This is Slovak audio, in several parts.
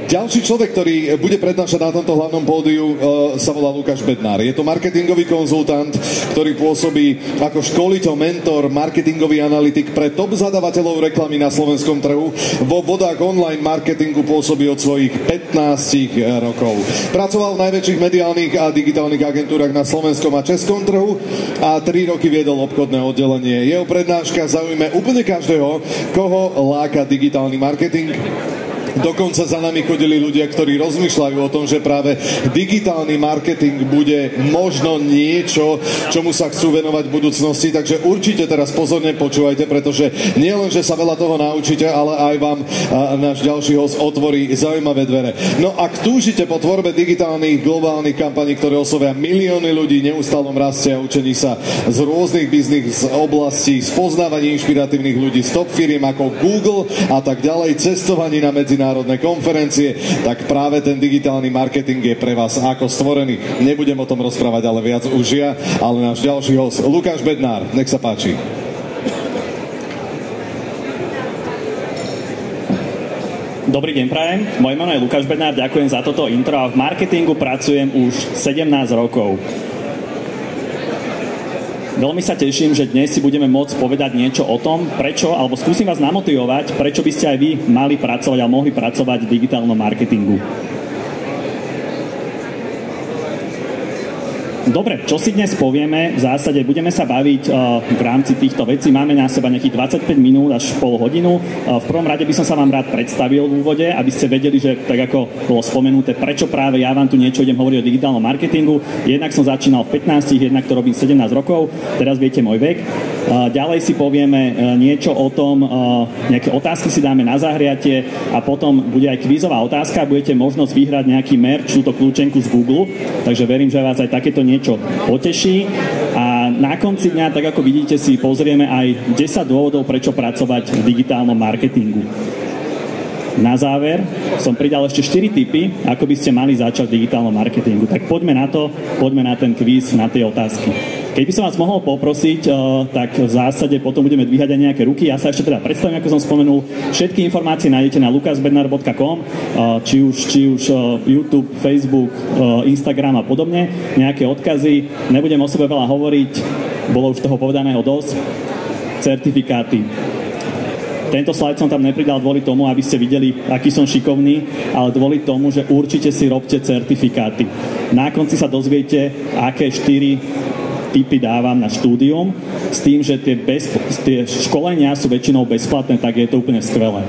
Ďalší človek, ktorý bude prednášať na tomto hlavnom pódiu, sa volá Lukáš Bednár. Je to marketingový konzultant, ktorý pôsobí ako školiteľ, mentor, marketingový analytik pre top zadavateľov reklamy na slovenskom trhu. Vo vodách online marketingu pôsobí od svojich 15 rokov. Pracoval v najväčších mediálnych a digitálnych agentúrach na slovenskom a českom trhu a 3 roky viedol obchodné oddelenie. Jeho prednáška zaujme úplne každého, koho láka digitálny marketing. Dokonca za nami chodili ľudia, ktorí rozmýšľajú o tom, že práve digitálny marketing bude možno niečo, čomu sa chcú venovať v budúcnosti, takže určite teraz pozorne počúvajte, pretože nie len, že sa veľa toho naučíte, ale aj vám náš ďalší host otvorí zaujímavé dvere. No ak túžite po tvorbe digitálnych globálnych kampaní, ktoré oslovia milióny ľudí, neustálom raste a učení sa z rôznych biznis oblastí, spoznávanie inšpiratívnych ľudí z top firiem ako Google a tak ďalej, cestovaní na medzinárodné konferencie, tak práve ten digitálny marketing je pre vás ako stvorený. Nebudem o tom rozprávať, ale viac už ja, ale náš ďalší host, Lukáš Bednár. Nech sa páči. Dobrý deň, prajem. Moje meno je Lukáš Bednár, ďakujem za toto intro a v marketingu pracujem už 17 rokov. Veľmi sa teším, že dnes si budeme môcť povedať niečo o tom, prečo, alebo skúsim vás namotivovať, prečo by ste aj vy mali pracovať a mohli pracovať v digitálnom marketingu. Dobre, čo si dnes povieme? V zásade budeme sa baviť v rámci týchto vecí. Máme na seba nejakých 25 minút až pol hodinu. V prvom rade by som sa vám rád predstavil v úvode, aby ste vedeli, že tak ako bolo spomenuté, prečo práve ja vám tu niečo idem hovoriť o digitálnom marketingu. Jednak som začínal v 15, jednak to robím 17 rokov, teraz viete môj vek. Ďalej si povieme niečo o tom, nejaké otázky si dáme na zahriatie a potom bude aj kvízová otázka, budete možnosť vyhrať nejaký merch, túto kľúčenku z Google, takže verím, že vás aj takéto niečo poteší a na konci dňa, tak ako vidíte, si pozrieme aj 10 dôvodov, prečo pracovať v digitálnom marketingu. Na záver som pridal ešte 4 tipy, ako by ste mali začať v digitálnom marketingu. Tak poďme na to, poďme na ten kvíz, na tie otázky. Keď by som vás mohol poprosiť, tak v zásade potom budeme dvíhať aj nejaké ruky. Ja sa ešte teda predstavím, ako som spomenul. Všetky informácie nájdete na lukasbednar.com, či už YouTube, Facebook, Instagram a podobne. Nejaké odkazy. Nebudem o sebe veľa hovoriť, bolo už toho povedaného dosť. Certifikáty. Tento slajd som tam nepridal kvôli tomu, aby ste videli, aký som šikovný, ale kvôli tomu, že určite si robte certifikáty. Na konci sa dozviete, aké 4 tipy dávam na štúdium, s tým, že tie školenia sú väčšinou bezplatné, tak je to úplne skvelé.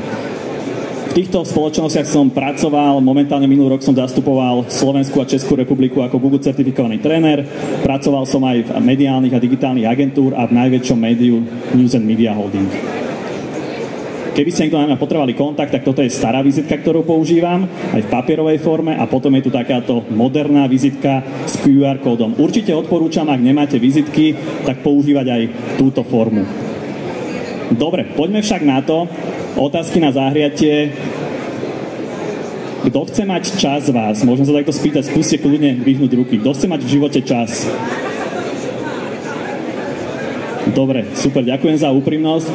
V týchto spoločnostiach som pracoval, momentálne minulý rok som zastupoval Slovensku a Českú republiku ako Google certifikovaný tréner, pracoval som aj v mediálnych a digitálnych agentúr a v najväčšom médiu News and Media Holding. Keby ste niekto na mňa potrebovali kontakt, tak toto je stará vizitka, ktorú používam, aj v papierovej forme a potom je tu takáto moderná vizitka s QR kódom. Určite odporúčam, ak nemáte vizitky, tak používať aj túto formu. Dobre, poďme však na to. Otázky na zahriatie. Kto chce mať čas z vás? Môžem sa takto spýtať, skúste kľudne vyhnúť ruky. Kto chce mať v živote čas? Dobre, super, ďakujem za úprimnosť.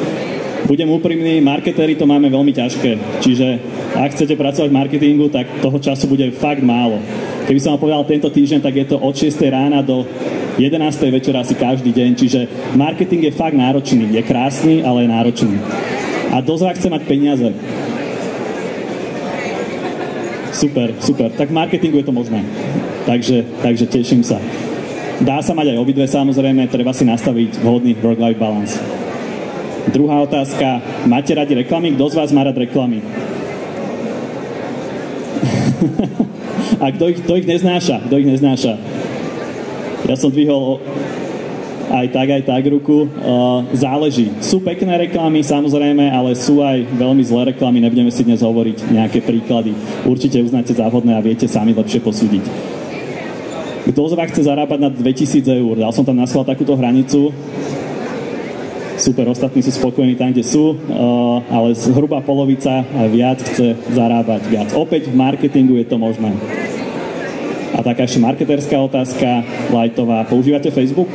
Budem úprimný, marketéri to máme veľmi ťažké, čiže ak chcete pracovať v marketingu, tak toho času bude fakt málo. Keby som vám povedal tento týždeň, tak je to od 6 rána do 11 večera asi každý deň, čiže marketing je fakt náročný, je krásny, ale je náročný. A dosť vás chce mať peniaze. Super, super, tak v marketingu je to možné, takže teším sa. Dá sa mať aj obidve, samozrejme, treba si nastaviť vhodný work-life balance. Druhá otázka. Máte radi reklamy? Kto z vás má rád reklamy? A kto ich neznáša? Kto ich neznáša? Ja som dvihol aj tak ruku. Záleží. Sú pekné reklamy, samozrejme, ale sú aj veľmi zlé reklamy. Nebudeme si dnes hovoriť nejaké príklady. Určite uznáte za vhodné a viete sami lepšie posúdiť. Kto z vás chce zarábať na 2000 eur? Dal som tam na schvál takúto hranicu. Super, ostatní sú spokojní tam, kde sú, ale zhruba polovica a viac chce zarábať viac. Opäť v marketingu je to možné. A taká ešte marketerská otázka, lightová. Používate Facebook?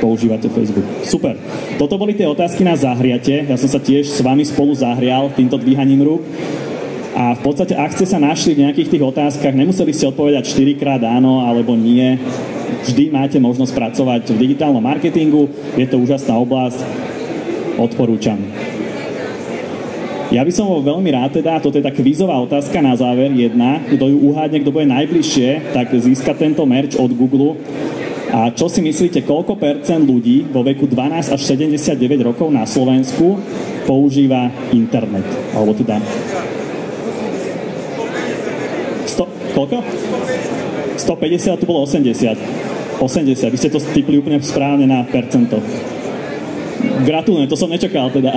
Používate Facebook. Super. Toto boli tie otázky na zahriate. Ja som sa tiež s vami spolu zahrial týmto dvíhaním rúk. A v podstate, ak ste sa našli v nejakých tých otázkach, nemuseli ste odpovedať 4-krát áno alebo nie. Vždy máte možnosť pracovať v digitálnom marketingu. Je to úžasná oblasť. Odporúčam. Ja by som bol veľmi rád teda, toto je tá kvízová otázka na záver, jedna. Kto ju uhádne, kto bude najbližšie, tak získa tento merch od Google. A čo si myslíte, koľko percent ľudí vo veku 12 až 79 rokov na Slovensku používa internet? Alebo teda... Koľko? 150, tu bolo 80. 80, vy ste to tipli úplne správne na percento. Gratulujem, to som nečakal teda.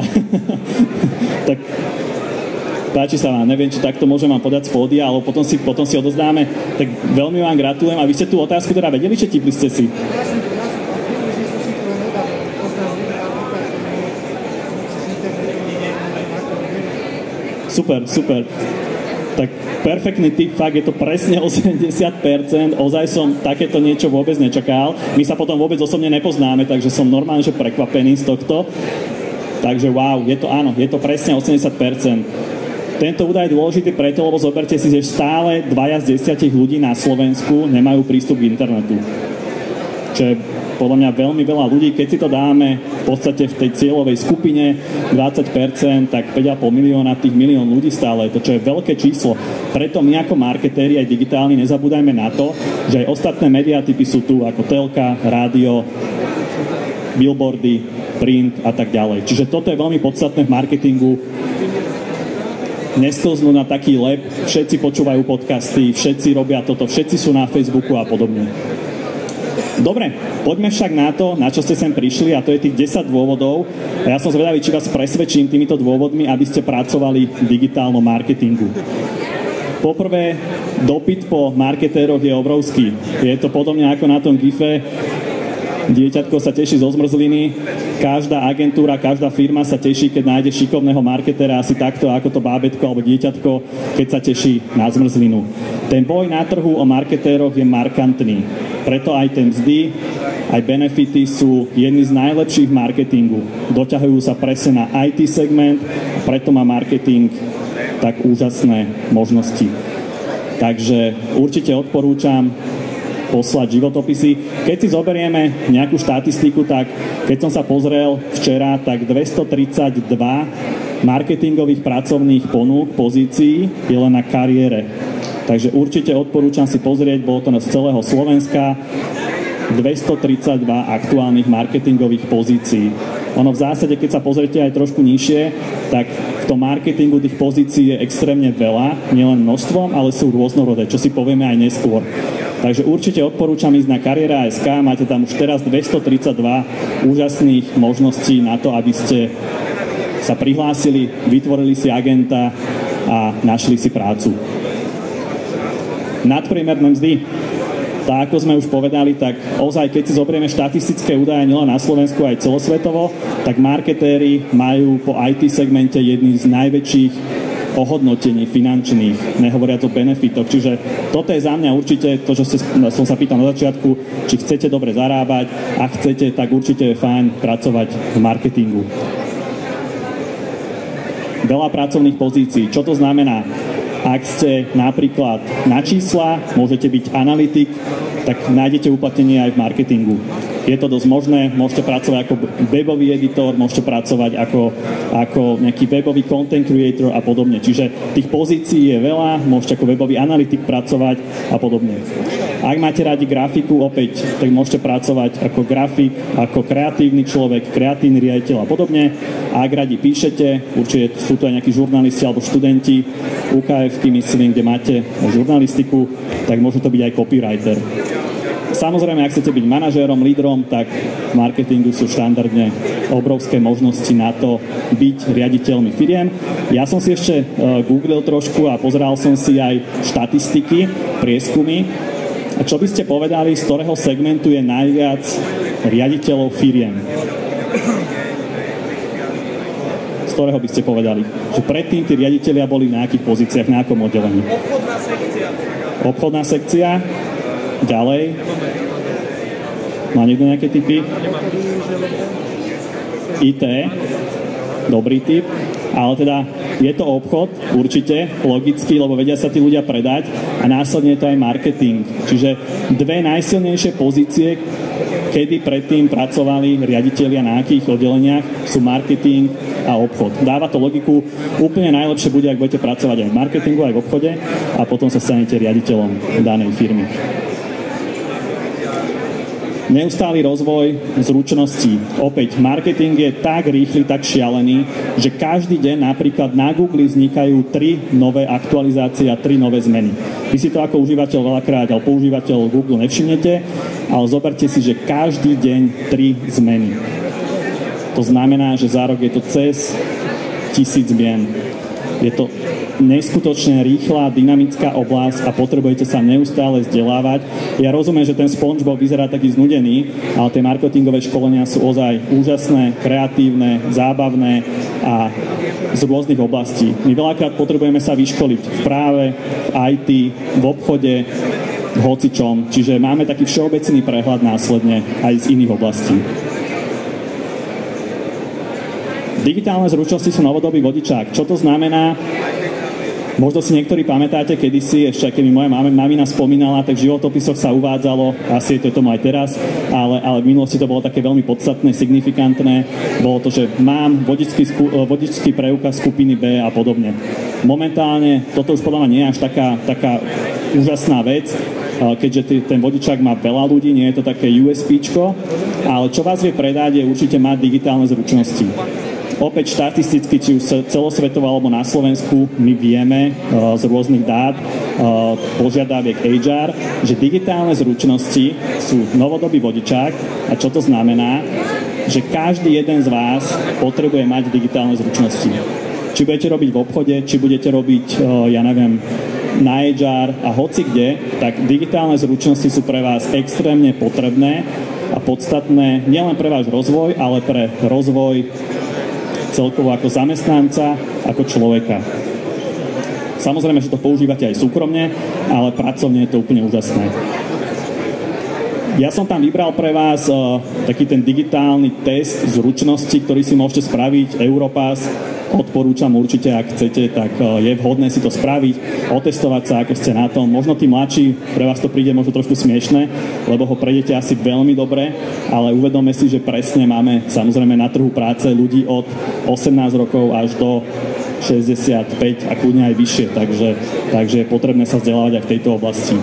Tak páči sa vám, neviem, či takto môžem vám podať z pódia, ale potom si odozdáme. Tak veľmi vám gratulujem. A vy ste tú otázku teda vedeli, či tipli ste si? Super, super. Tak perfektný tip, fakt je to presne 80%, ozaj som takéto niečo vôbec nečakal. My sa potom vôbec osobne nepoznáme, takže som normálne, že prekvapený z tohto. Takže wow, je to presne 80%. Tento údaj je dôležitý preto, lebo zoberte si, že stále 2 z 10 ľudí na Slovensku nemajú prístup k internetu. Čo je podľa mňa veľmi veľa ľudí. Keď si to dáme v podstate v tej cieľovej skupine 20%, tak 5,5 milióna, tých milión ľudí stále, to čo je veľké číslo. Preto my ako marketéri aj digitálni nezabúdajme na to, že aj ostatné mediatypy sú tu, ako telka, rádio, billboardy, print a tak ďalej. Čiže toto je veľmi podstatné v marketingu. Nesklznú na taký lep, všetci počúvajú podcasty, všetci robia toto, všetci sú na Facebooku a podobne. Dobre, poďme však na to, na čo ste sem prišli, a to je tých 10 dôvodov. A ja som zvedavý, či vás presvedčím týmito dôvodmi, aby ste pracovali v digitálnom marketingu. Poprvé, dopyt po marketéroch je obrovský. Je to podobne ako na tom gife. Dieťatko sa teší zo zmrzliny, každá agentúra, každá firma sa teší, keď nájde šikovného marketéra, asi takto ako to bábätko alebo dieťatko, keď sa teší na zmrzlinu. Ten boj na trhu o marketéroch je markantný. Preto aj tie mzdy, aj benefity sú jedni z najlepších v marketingu. Doťahujú sa presne na IT segment, a preto má marketing tak úžasné možnosti. Takže určite odporúčam poslať životopisy. Keď si zoberieme nejakú štatistiku, tak keď som sa pozrel včera, tak 232 marketingových pracovných ponúk, pozícií je len na kariére. Takže určite odporúčam si pozrieť, bolo to z celého Slovenska, 232 aktuálnych marketingových pozícií. Ono v zásade, keď sa pozriete aj trošku nižšie, tak v tom marketingu tých pozícií je extrémne veľa, nielen množstvom, ale sú rôznorodé, čo si povieme aj neskôr. Takže určite odporúčam ísť na Kariéra.sk, máte tam už teraz 232 úžasných možností na to, aby ste sa prihlásili, vytvorili si agenta a našli si prácu. Nadpriemerné mzdy. Tak ako sme už povedali, tak ozaj, keď si zoberieme štatistické údaje nielen na Slovensku, aj celosvetovo, tak marketéri majú po IT segmente jedný z najväčších ohodnotení finančných, nehovoriac o benefitoch. Čiže toto je za mňa určite to, čo som sa pýtal na začiatku, či chcete dobre zarábať. Ak chcete, tak určite je fajn pracovať v marketingu. Veľa pracovných pozícií. Čo to znamená? Ak ste napríklad na čísla, môžete byť analytik, tak nájdete uplatnenie aj v marketingu. Je to dosť možné, môžete pracovať ako webový editor, môžete pracovať ako nejaký webový content creator a podobne. Čiže tých pozícií je veľa, môžete ako webový analytik pracovať a podobne. Ak máte radi grafiku, opäť, tak môžete pracovať ako grafik, ako kreatívny človek, kreatívny riaditeľ a podobne. A ak radi píšete, určite sú to aj nejakí žurnalisti alebo študenti UKF-ky, myslím, kde máte žurnalistiku, tak môže to byť aj copywriter. Samozrejme, ak chcete byť manažérom, lídrom, tak v marketingu sú štandardne obrovské možnosti na to byť riaditeľmi firiem. Ja som si ešte googlil trošku a pozeral som si aj štatistiky, prieskumy. A čo by ste povedali, z ktorého segmentu je najviac riaditeľov firiem? Z ktorého by ste povedali? Že predtým tí riaditelia boli v nejakých pozíciách, na akom oddelení? Obchodná sekcia. Obchodná sekcia. Ďalej. Má niekto nejaké tipy? IT. Dobrý tip. Ale teda Je to obchod, určite, logicky, lebo vedia sa tí ľudia predať a následne je to aj marketing. Čiže dve najsilnejšie pozície, kedy predtým pracovali riaditelia na akých oddeleniach, sú marketing a obchod. Dáva to logiku, úplne najlepšie bude, ak budete pracovať aj v marketingu, aj v obchode a potom sa stanete riaditeľom danej firmy. Neustály rozvoj zručností. Opäť, marketing je tak rýchly, tak šialený, že každý deň napríklad na Google vznikajú 3 nové aktualizácie a 3 nové zmeny. Vy si to ako užívateľ veľakrát, ale používateľ Google nevšimnete, ale zoberte si, že každý deň 3 zmeny. To znamená, že za rok je to cez 1000 zmien. Je to neskutočne rýchla, dynamická oblasť a potrebujete sa neustále vzdelávať. Ja rozumiem, že ten SpongeBob vyzerá taký znudený, ale tie marketingové školenia sú ozaj úžasné, kreatívne, zábavné a z rôznych oblastí. My veľakrát potrebujeme sa vyškoliť v práve, v IT, v obchode, v hocičom. Čiže máme taký všeobecný prehľad následne aj z iných oblastí. Digitálne zručnosti sú novodobý vodičák. Čo to znamená? Možno si niektorí pamätáte, kedysi, ešte keď mi moja mamina spomínala, tak v životopisoch sa uvádzalo, asi je to tomu aj teraz, ale v minulosti to bolo také veľmi podstatné, signifikantné. Bolo to, že mám vodičský preukaz skupiny B a podobne. Momentálne toto už podľa mňa nie je až taká úžasná vec, keďže ten vodičák má veľa ľudí, nie je to také USPčko, ale čo vás vie predať, je určite mať digitálne zručnosti. Opäť štatisticky, či už celosvetovo alebo na Slovensku, my vieme z rôznych dát, požiadaviek HR, že digitálne zručnosti sú novodobý vodičák. A čo to znamená? Že každý jeden z vás potrebuje mať digitálne zručnosti. Či budete robiť v obchode, či budete robiť, ja neviem, na HR a hoci kde, tak digitálne zručnosti sú pre vás extrémne potrebné a podstatné nielen pre váš rozvoj, ale pre rozvoj celkovo ako zamestnanca, ako človeka. Samozrejme, že to používate aj súkromne, ale pracovne je to úplne úžasné. Ja som tam vybral pre vás taký ten digitálny test zručnosti, ktorý si môžete spraviť, Europass. Odporúčam určite, ak chcete, tak je vhodné si to spraviť, otestovať sa, ako ste na tom. Možno tí mladší, pre vás to príde možno trošku smiešné, lebo ho prejdete asi veľmi dobre, ale uvedome si, že presne máme samozrejme na trhu práce ľudí od 18 rokov až do 65 a kľudne aj vyššie, takže je potrebné sa vzdelávať aj v tejto oblasti.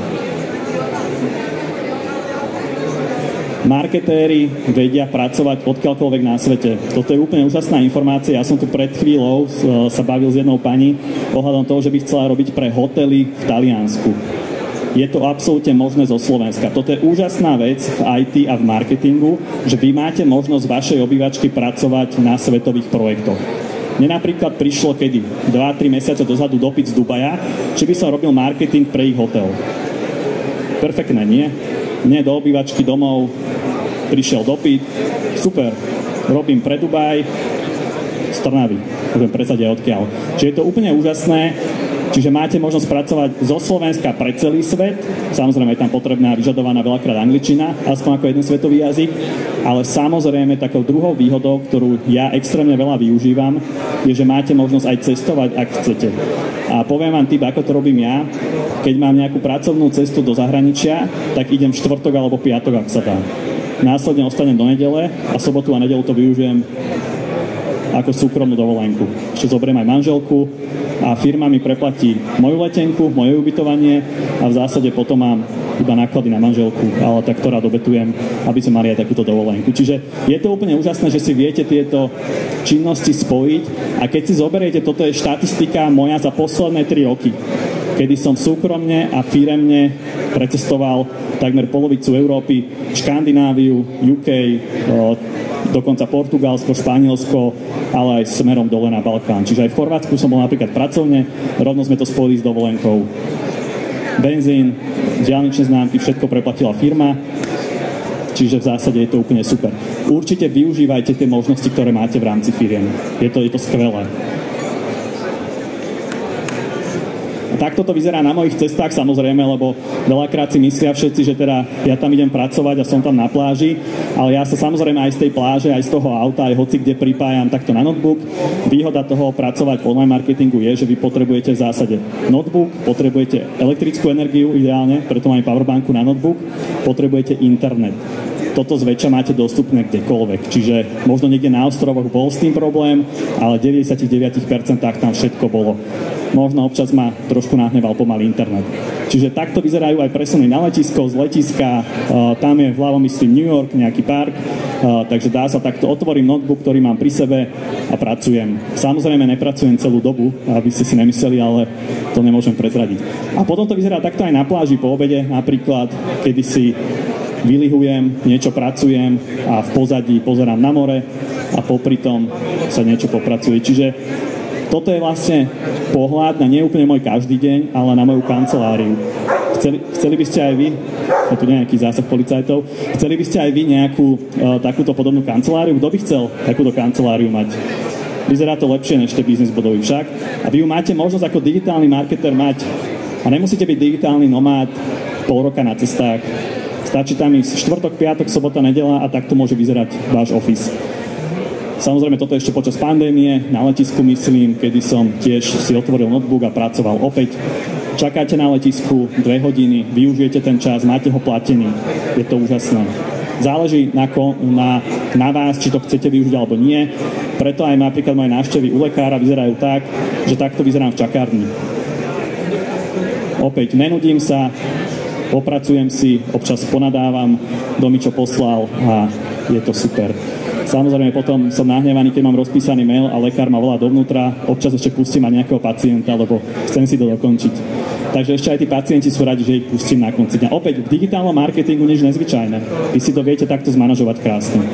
Marketéri vedia pracovať odkiaľkoľvek na svete. Toto je úplne úžasná informácia. Ja som tu pred chvíľou sa bavil s jednou pani ohľadom toho, že by chcela robiť pre hotely v Taliansku. Je to absolútne možné zo Slovenska. Toto je úžasná vec v IT a v marketingu, že vy máte možnosť vašej obývačky pracovať na svetových projektoch. Mne napríklad prišlo kedy? 2-3 mesiace dozadu dopyt z Dubaja, či by som robil marketing pre ich hotel. Perfektné, nie? Mne do obývačky domov prišiel dopyt, super, robím pre Dubaj, z Trnavy, môžem presadiť aj odkiaľ. Čiže je to úplne úžasné, čiže máte možnosť pracovať zo Slovenska pre celý svet, samozrejme je tam potrebná vyžadovaná veľakrát angličina, aspoň ako jeden svetový jazyk, ale samozrejme takou druhou výhodou, ktorú ja extrémne veľa využívam, je, že máte možnosť aj cestovať, ak chcete. A poviem vám tip, ako to robím ja, keď mám nejakú pracovnú cestu do zahraničia, tak idem v štvrtok alebo piatok, ak sa dá. Následne ostanem do nedele a sobotu a nedeľu to využijem ako súkromnú dovolenku. Ešte zoberiem aj manželku a firma mi preplatí moju letenku, moje ubytovanie a v zásade potom mám iba náklady na manželku, ale tak to rád obetujem, aby sme mali aj takúto dovolenku. Čiže je to úplne úžasné, že si viete tieto činnosti spojiť a keď si zoberiete, toto je štatistika moja za posledné 3 roky, kedy som súkromne a firemne precestoval takmer polovicu Európy, Škandináviu, UK, dokonca Portugalsko, Španielsko, ale aj smerom dole na Balkán. Čiže aj v Chorvátsku som bol napríklad pracovne, rovno sme to spojili s dovolenkou. Benzín, diaľničné známky, všetko preplatila firma, čiže v zásade je to úplne super. Určite využívajte tie možnosti, ktoré máte v rámci firiem. Je to skvelé. A takto to vyzerá na mojich cestách, samozrejme, lebo veľakrát si myslia všetci, že teda ja tam idem pracovať a som tam na pláži, ale ja sa samozrejme aj z tej pláže, aj z toho auta, aj hoci kde pripájam takto na notebook. Výhoda toho pracovať v online marketingu je, že vy potrebujete v zásade notebook, potrebujete elektrickú energiu ideálne, preto mám aj powerbanku na notebook, potrebujete internet. Toto zväčša máte dostupné kdekoľvek. Čiže možno niekde na ostrovoch bol s tým problém, ale v 99% tam všetko bolo. Možno občas ma trošku nahneval pomalý internet. Čiže takto vyzerajú aj presuny na letisko, z letiska, tam je vľavo myslím New York, nejaký park, takže dá sa takto, otvorím notebook, ktorý mám pri sebe a pracujem. Samozrejme nepracujem celú dobu, aby ste si nemysleli, ale to nemôžem prezradiť. A potom to vyzerá takto aj na pláži po obede, napríklad, kedy si vylihujem, niečo pracujem a v pozadí pozerám na more a popri tom sa niečo popracuje. Čiže toto je vlastne pohľad na neúplne môj každý deň, ale na moju kanceláriu. Chceli by ste aj vy, tu nejaký zásah policajtov, chceli by ste aj vy nejakú takúto podobnú kanceláriu? Kto by chcel takúto kanceláriu mať? Vyzerá to lepšie než tie biznis budovy však. A vy ju máte možnosť ako digitálny marketer mať. A nemusíte byť digitálny nomád pol roka na cestách. Stačí tam ísť štvrtok, piatok, sobota, nedeľa a takto môže vyzerať váš office. Samozrejme, toto ešte počas pandémie, na letisku myslím, kedy som tiež si otvoril notebook a pracoval opäť. Čakáte na letisku 2 hodiny, využijete ten čas, máte ho platený. Je to úžasné. Záleží na vás, či to chcete využiť alebo nie. Preto aj napríklad moje návštevy u lekára vyzerajú tak, že takto vyzerám v čakárni. Opäť nenudím sa, popracujem si, občas ponadávam, kto mi čo poslal a je to super. Samozrejme potom som nahnevaný, keď mám rozpísaný mail a lekár ma volá dovnútra, občas ešte pustím aj nejakého pacienta, lebo chcem si to dokončiť. Takže ešte aj tí pacienti sú radi, že ich pustím na konci dňa. Opäť v digitálnom marketingu nič nezvyčajné. Vy si to viete takto zmanažovať krásne.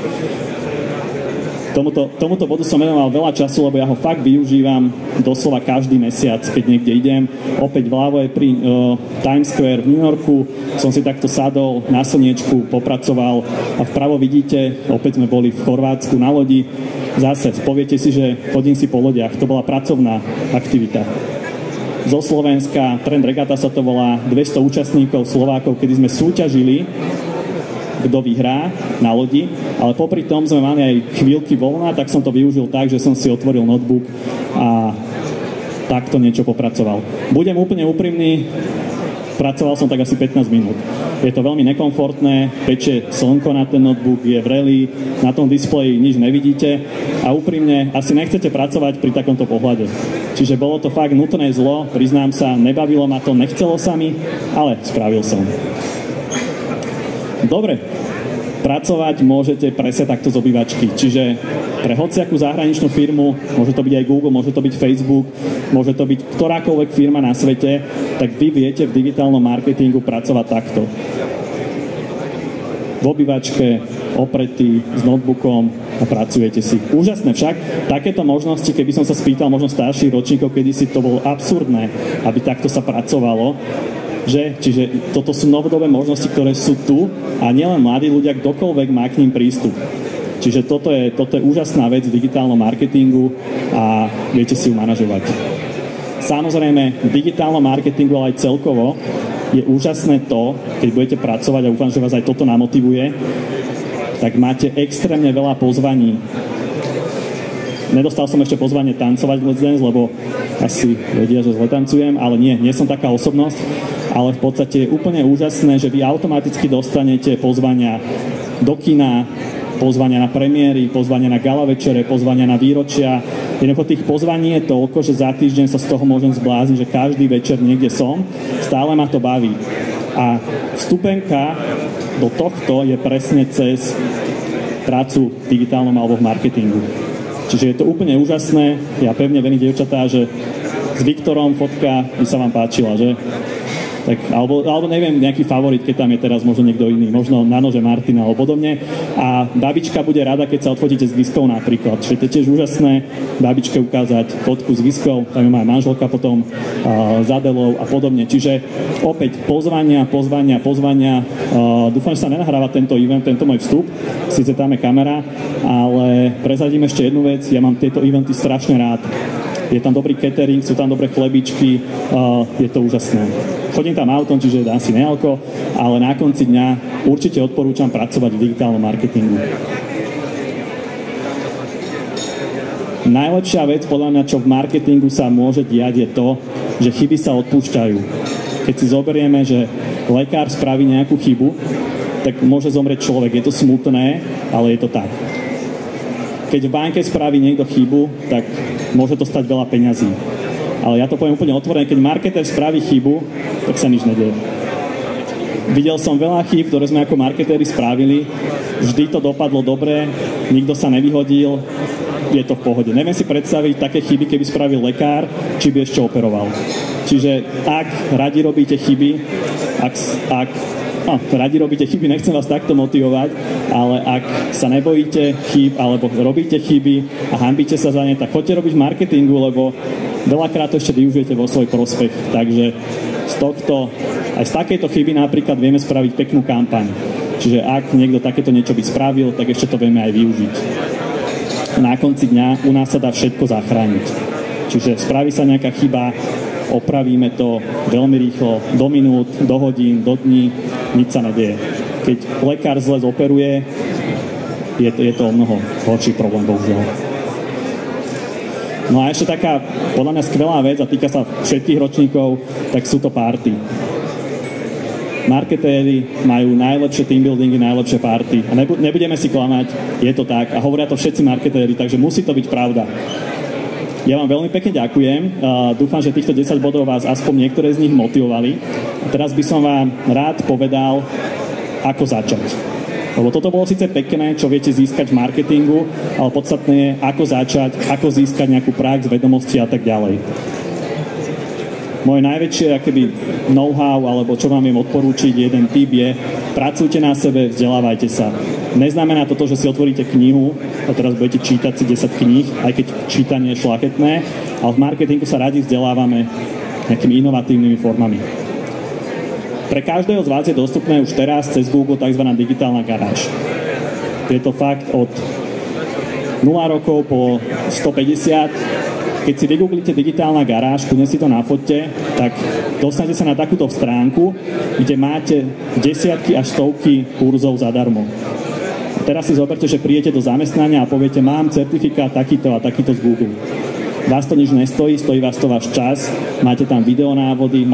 Tomuto bodu som venoval veľa času, lebo ja ho fakt využívam doslova každý mesiac, keď niekde idem. Opäť vľavo je pri Times Square v New Yorku. Som si takto sadol na slniečku, popracoval a vpravo vidíte, opäť sme boli v Chorvátsku na lodi. Zase poviete si, že chodím si po lodiach. To bola pracovná aktivita. Zo Slovenska, Trend Regata sa to volá, 200 účastníkov Slovákov, kedy sme súťažili, kto vyhrá na lodi, ale popri tom sme mali aj chvíľky voľna, tak som to využil tak, že som si otvoril notebook a takto niečo popracoval. Budem úplne úprimný, pracoval som tak asi 15 minút. Je to veľmi nekomfortné, peče slnko na ten notebook, je vrelý, na tom displeji nič nevidíte a úprimne asi nechcete pracovať pri takomto pohľade. Čiže bolo to fakt nutné zlo, priznám sa, nebavilo ma to, nechcelo sa mi, ale spravil som. Dobre, pracovať môžete presne takto z obývačky, čiže pre hociakú zahraničnú firmu, môže to byť aj Google, môže to byť Facebook, môže to byť ktorákoľvek firma na svete, tak vy viete v digitálnom marketingu pracovať takto. V obývačke, opretý, s notebookom a pracujete si. Úžasné však, takéto možnosti, keby som sa spýtal možno starších ročníkov, kedysi to bolo absurdné, aby takto sa pracovalo, že? Čiže toto sú novodobé možnosti, ktoré sú tu a nielen mladí ľudia, kdokoľvek má k ním prístup. Čiže toto je úžasná vec v digitálnom marketingu a viete si ju manažovať. Samozrejme, v digitálnom marketingu, ale aj celkovo, je úžasné to, keď budete pracovať a dúfam, že vás aj toto namotivuje, tak máte extrémne veľa pozvaní. Nedostal som ešte pozvanie tancovať v Let's Dance, lebo asi vedia, že zle tancujem, ale nie som taká osobnosť, ale v podstate je úplne úžasné, že vy automaticky dostanete pozvania do kina, pozvania na premiéry, pozvania na gala večere, pozvania na výročia. Jednoducho tých pozvaní je toľko, že za týždeň sa z toho môžem zblázniť, že každý večer niekde som, stále ma to baví. A vstupenka do tohto je presne cez prácu v digitálnom alebo v marketingu. Čiže je to úplne úžasné. Ja pevne verím, dievčatá, že s Viktorom fotka by sa vám páčila, že? Tak, alebo neviem, nejaký favorit, keď tam je teraz možno niekto iný, možno na nože Martina alebo podobne. A babička bude rada, keď sa odfotíte s Giskou napríklad. Čiže to je tiež úžasné babičke ukázať fotku s Giskou, tam je moja manželka potom s Adelou a podobne. Čiže opäť pozvania. Dúfam, že sa nenahráva tento event, tento môj vstup. Sice tam je kamera, ale prezradím ešte jednu vec. Ja mám tieto eventy strašne rád. je tam dobrý catering, sú tam dobré chlebičky, je to úžasné. Chodím tam autom, čiže dám si nealko, ale na konci dňa určite odporúčam pracovať v digitálnom marketingu. Najlepšia vec, podľa mňa, čo v marketingu sa môže diať, je to, že chyby sa odpúšťajú. Keď si zoberieme, že lekár spraví nejakú chybu, tak môže zomrieť človek. Je to smutné, ale je to tak. Keď v banke spraví niekto chybu, tak môže to stať veľa peňazí. Ale ja to poviem úplne otvorene, keď marketer spraví chybu, tak sa nič nedieje. Videl som veľa chýb, ktoré sme ako marketéri spravili. Vždy to dopadlo dobre, nikto sa nevyhodil, je to v pohode. Neviem si predstaviť také chyby, keby spravil lekár, či by ešte operoval. Čiže ak radi robíte chyby, radi robíte chyby, nechcem vás takto motivovať, ale ak sa nebojíte chýb alebo robíte chyby a hanbíte sa za ne, tak choďte robiť v marketingu, lebo veľakrát to ešte využijete vo svoj prospech. Takže aj z takejto chyby napríklad vieme spraviť peknú kampaň. Čiže ak niekto takéto niečo by spravil, tak ešte to vieme aj využiť. Na konci dňa u nás sa dá všetko zachrániť. Čiže spraví sa nejaká chyba, opravíme to veľmi rýchlo, do minút, do hodín, do dní, nič sa nedieje. Keď lekár zle zoperuje, je to o mnoho horší problém, bohužiaľ. No a ešte taká, podľa mňa skvelá vec, a týka sa všetkých ročníkov, tak sú to party. Marketéri majú najlepšie teambuildingy, najlepšie party. A nebudeme si klamať, je to tak. A hovoria to všetci marketéri, takže musí to byť pravda. Ja vám veľmi pekne ďakujem. Dúfam, že týchto 10 bodov vás aspoň niektoré z nich motivovali. A teraz by som vám rád povedal, ako začať. Lebo toto bolo síce pekné, čo viete získať v marketingu, ale podstatné je, ako začať, ako získať nejakú prax, vedomosti a tak ďalej. Moje najväčšie akoby know-how, alebo čo vám viem odporúčiť, jeden tip je, pracujte na sebe, vzdelávajte sa. Neznamená to, že si otvoríte knihu a teraz budete čítať si 10 kníh, aj keď čítanie je šľachetné, ale v marketingu sa radi vzdelávame nejakými inovatívnymi formami. Pre každého z vás je dostupné už teraz cez Google tzv. Digitálna garáž. Je to fakt od 0 rokov po 150. Keď si vygooglite digitálna garáž, kľudne si to nafoťte, tak dostanete sa na takúto stránku, kde máte desiatky až stovky kurzov zadarmo. A teraz si zoberte, že prídete do zamestnania a poviete, mám certifikát takýto a takýto z Google. Vás to nič nestojí, stojí vás to váš čas, máte tam videonávody,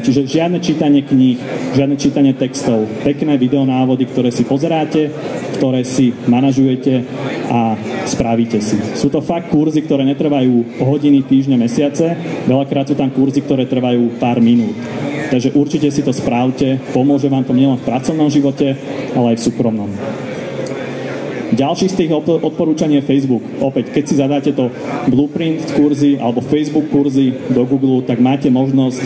čiže žiadne čítanie kníh, žiadne čítanie textov, pekné videonávody, ktoré si pozeráte, ktoré si manažujete a spravíte si. Sú to fakt kurzy, ktoré netrvajú hodiny, týždne, mesiace, veľakrát sú tam kurzy, ktoré trvajú pár minút. Takže určite si to správte, pomôže vám to nielen v pracovnom živote, ale aj v súkromnom. Ďalší z tých odporúčaní je Facebook. Opäť, keď si zadáte to Blueprint kurzy alebo Facebook kurzy do Google, tak máte možnosť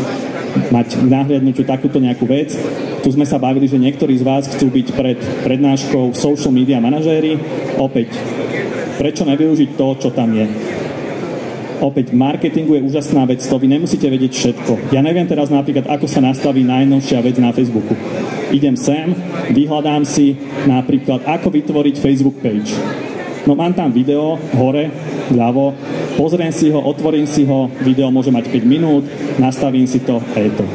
mať nahliadnúť takúto nejakú vec. Tu sme sa bavili, že niektorí z vás chcú byť pred prednáškou social media manažéri. Opäť, prečo nevyužiť to, čo tam je? Opäť, v marketingu je úžasná vec, to vy nemusíte vedieť všetko. Ja neviem teraz napríklad, ako sa nastaví najnovšia vec na Facebooku. Idem sem, vyhľadám si napríklad, ako vytvoriť Facebook page. No mám tam video, hore, ľavo, pozriem si ho, otvorím si ho, video môže mať 5 minút, nastavím si to a je to.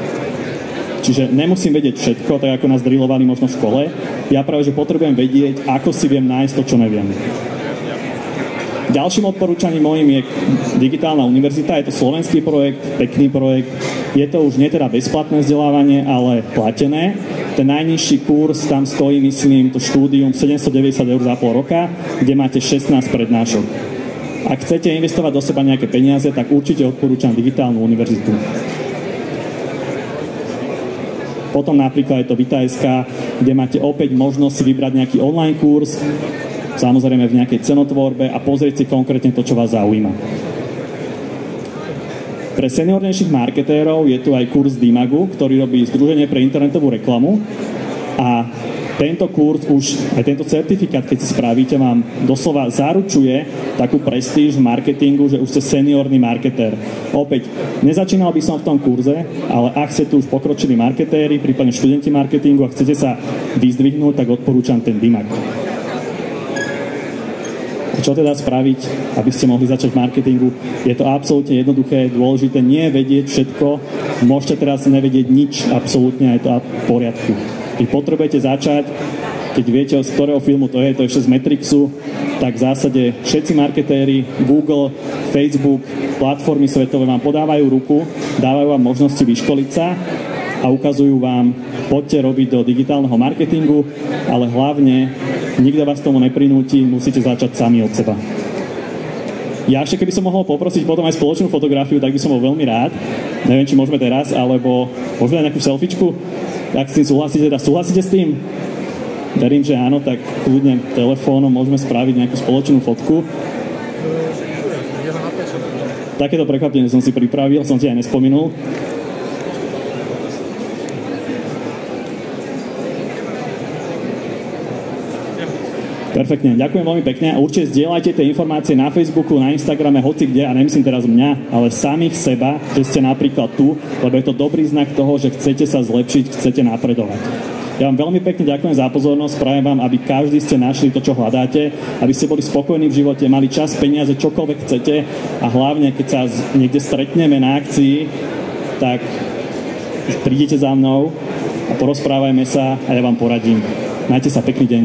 Čiže nemusím vedieť všetko, tak ako nás drillovali možno v škole. Ja práve, že potrebujem vedieť, ako si viem nájsť to, čo neviem. Ďalším odporúčaním mojím je Digitálna univerzita. Je to slovenský projekt, pekný projekt. Je to už nie teda bezplatné vzdelávanie, ale platené. Ten najnižší kurz tam stojí, myslím, to štúdium 790 eur za pol roka, kde máte 16 prednášok. Ak chcete investovať do seba nejaké peniaze, tak určite odporúčam Digitálnu univerzitu. Potom napríklad je to Vita.sk, kde máte opäť možnosť si vybrať nejaký online kurz, samozrejme v nejakej cenotvorbe a pozrieť si konkrétne to, čo vás zaujíma. Pre seniornejších marketérov je tu aj kurz DIMAGu, ktorý robí Združenie pre internetovú reklamu a tento kurz aj tento certifikát, keď si spravíte, vám doslova zaručuje takú prestíž v marketingu, že už ste seniorný marketér. Opäť, nezačínal by som v tom kurze, ale ak ste tu už pokročili marketéri, prípadne študenti marketingu a chcete sa vyzdvihnúť, tak odporúčam ten DIMAG. Čo teda spraviť, aby ste mohli začať v marketingu? Je to absolútne jednoduché, dôležité nie je vedieť všetko, môžete teraz nevedieť nič, absolútne je to v poriadku. Vy potrebujete začať, keď viete, z ktorého filmu to je ešte z Matrixu, tak v zásade všetci marketéri, Google, Facebook, platformy svetové vám podávajú ruku, dávajú vám možnosti vyškoliť sa a ukazujú vám, poďte robiť do digitálneho marketingu, ale hlavne nikto vás tomu neprinúti, musíte začať sami od seba. Ja ešte, keby som mohol poprosiť potom aj spoločnú fotografiu, tak by som bol veľmi rád. Neviem, či môžeme teraz, alebo môžeme aj nejakú selfiečku. Ak s tým súhlasíte, teda súhlasíte s tým? Verím, že áno, tak kľudne telefónom môžeme spraviť nejakú spoločnú fotku. Takéto prekvapenie som si pripravil, som si aj nespomenul. Perfektne, ďakujem veľmi pekne a určite zdieľajte tie informácie na Facebooku, na Instagrame, hoci kde, a nemyslím teraz mňa, ale samých seba, že ste napríklad tu, lebo je to dobrý znak toho, že chcete sa zlepšiť, chcete napredovať. Ja vám veľmi pekne ďakujem za pozornosť, prajem vám, aby každý ste našli to, čo hľadáte, aby ste boli spokojní v živote, mali čas, peniaze, čokoľvek chcete a hlavne, keď sa niekde stretneme na akcii, tak prídete za mnou a porozprávajme sa a ja vám poradím. Majte sa, pekný deň.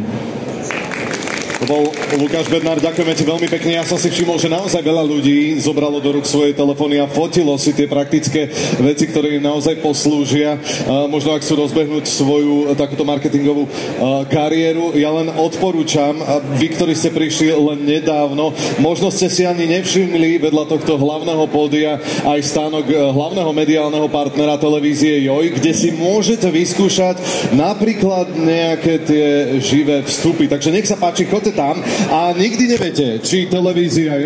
To bol Lukáš Bednár, ďakujeme ti veľmi pekne. Ja som si všimol, že naozaj veľa ľudí zobralo do rúk svoje telefóny a fotilo si tie praktické veci, ktoré im naozaj poslúžia. Možno ak sú rozbehnúť svoju takúto marketingovú kariéru. Ja len odporúčam, vy, ktorí ste prišli len nedávno, možno ste si ani nevšimli vedľa tohto hlavného pódia aj stánok hlavného mediálneho partnera televízie JOJ, kde si môžete vyskúšať napríklad nejaké tie živé vstupy. Takže nech sa páči, choďte tam a nikdy neviete, či televízia